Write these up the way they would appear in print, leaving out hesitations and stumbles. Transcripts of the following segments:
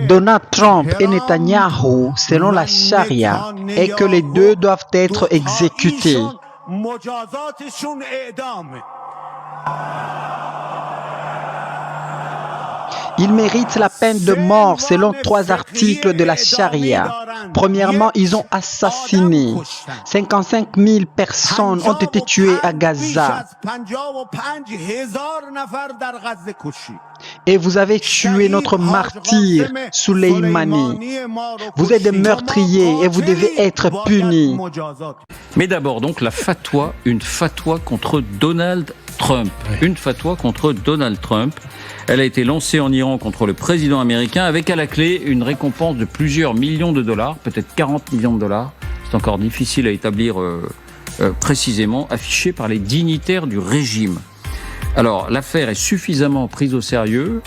Donald Trump et Netanyahou selon la charia et que les deux doivent être exécutés. Ils méritent la peine de mort selon 3 articles de la charia. Premièrement, ils ont assassiné. 55 000 personnes ont été tuées à Gaza. Et vous avez tué notre martyr, Soleimani. Vous êtes des meurtriers et vous devez être punis. Mais d'abord, donc, la fatwa, une fatwa contre Donald Trump. Une fatwa contre Donald Trump. Elle a été lancée en Iran contre le président américain avec à la clé une récompense de plusieurs millions de dollars, peut-être 40 millions de dollars. C'est encore difficile à établir précisément, affiché par les dignitaires du régime. Alors, l'affaire est suffisamment prise au sérieux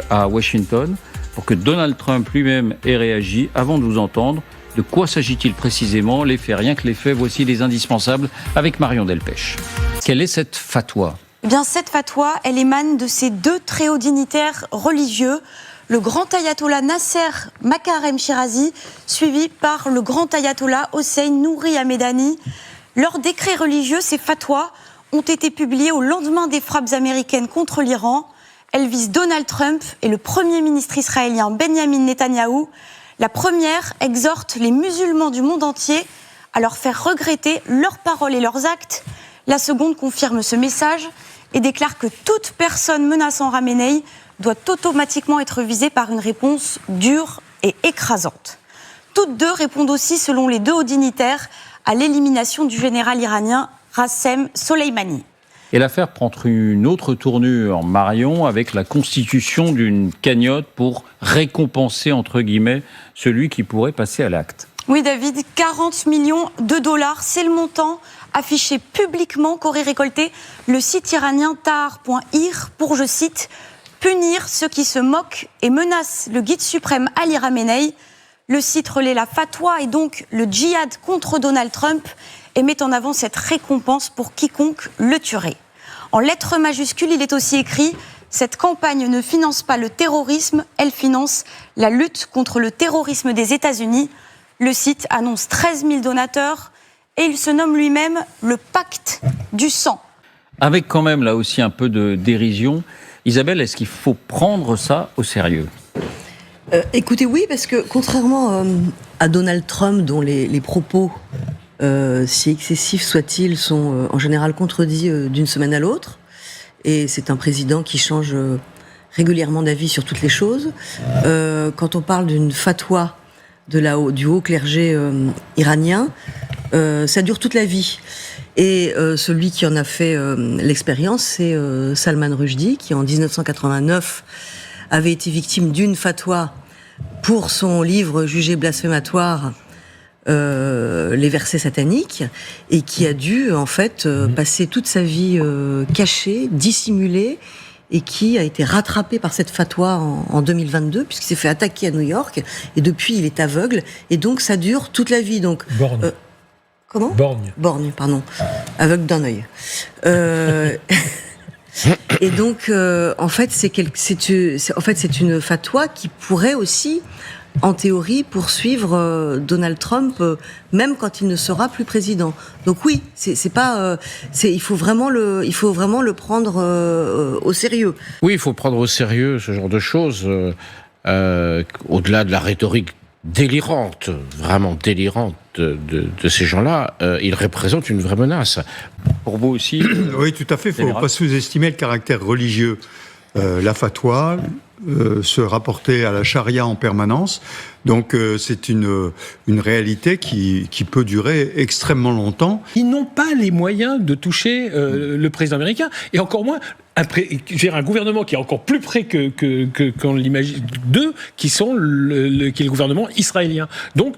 à Washington pour que Donald Trump lui-même ait réagi. Avant de vous entendre, de quoi s'agit-il précisément? Les faits, rien que les faits, voici les indispensables avec Marion Delpech. Quelle est cette fatwa? Eh bien, cette fatwa, elle émane de ces 2 très hauts dignitaires religieux, le grand ayatollah Nasser Makarem Shirazi, suivi par le grand ayatollah Hossein Nouri Hamedani. Leurs décrets religieux, ces fatwas, ont été publiés au lendemain des frappes américaines contre l'Iran. Elles visent Donald Trump et le Premier ministre israélien Benjamin Netanyahou. La première exhorte les musulmans du monde entier à leur faire regretter leurs paroles et leurs actes. La seconde confirme ce message et déclare que toute personne menaçant Khamenei doit automatiquement être visée par une réponse dure et écrasante. Toutes 2 répondent aussi, selon les 2 hauts dignitaires, à l'élimination du général iranien Qassem Soleimani. Et l'affaire prend une autre tournure, Marion, avec la constitution d'une cagnotte pour récompenser, entre guillemets, celui qui pourrait passer à l'acte. Oui, David, 40 millions de dollars, c'est le montant affiché publiquement qu'aurait récolté le site iranien Tahar.ir pour, je cite, « punir ceux qui se moquent et menacent le guide suprême Ali Khamenei ». Le site relaie la fatwa et donc le djihad contre Donald Trump et met en avant cette récompense pour quiconque le tuerait. En lettres majuscules, il est aussi écrit « Cette campagne ne finance pas le terrorisme, elle finance la lutte contre le terrorisme des États-Unis ». Le site annonce 13 000 donateurs et il se nomme lui-même le pacte du sang. Avec quand même là aussi un peu de dérision. Isabelle, est-ce qu'il faut prendre ça au sérieux ? Écoutez, oui, parce que contrairement à Donald Trump, dont les propos, si excessifs soient-ils, sont en général contredits d'une semaine à l'autre, et c'est un président qui change régulièrement d'avis sur toutes les choses, quand on parle d'une fatwa du haut clergé iranien, ça dure toute la vie. Et celui qui en a fait l'expérience, c'est Salman Rushdie, qui en 1989 avait été victime d'une fatwa pour son livre jugé blasphématoire, les versets sataniques, et qui a dû en fait passer toute sa vie cachée, dissimulée, et qui a été rattrapé par cette fatwa en 2022, puisqu'il s'est fait attaquer à New York, et depuis il est aveugle, et donc ça dure toute la vie. Donc, Borgne. Comment ? Borgne, pardon. Aveugle d'un œil. Et donc, en fait, c'est une fatwa qui pourrait aussi, en théorie, poursuivre Donald Trump, même quand il ne sera plus président. Donc oui, il faut vraiment le prendre au sérieux. Oui, il faut prendre au sérieux ce genre de choses, au-delà de la rhétorique délirante, vraiment délirante de ces gens-là, ils représentent une vraie menace. Pour vous aussi Oui, tout à fait. Il ne faut pas sous-estimer le caractère religieux. La fatwa, se rapporter à la charia en permanence. Donc c'est une réalité qui peut durer extrêmement longtemps. Ils n'ont pas les moyens de toucher le président américain, et encore moins un gouvernement qui est encore plus près qu'on l'imagine d'eux, qui est le gouvernement israélien. Donc,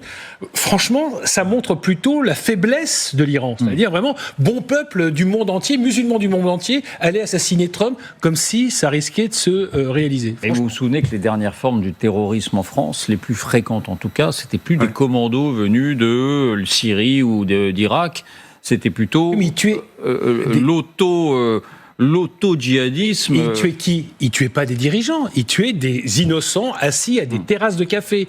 franchement, ça montre plutôt la faiblesse de l'Iran. C'est-à-dire vraiment, bon peuple du monde entier, musulmans du monde entier, aller assassiner Trump comme si ça risquait de se réaliser. Et vous vous souvenez que les dernières formes du terrorisme en France, les plus fréquentes en tout cas, c'était plus des commandos venus de Syrie ou d'Irak, c'était plutôt l'auto-djihadisme. Et il tuait qui ? Il tuait pas des dirigeants, il tuait des innocents assis à des terrasses de café.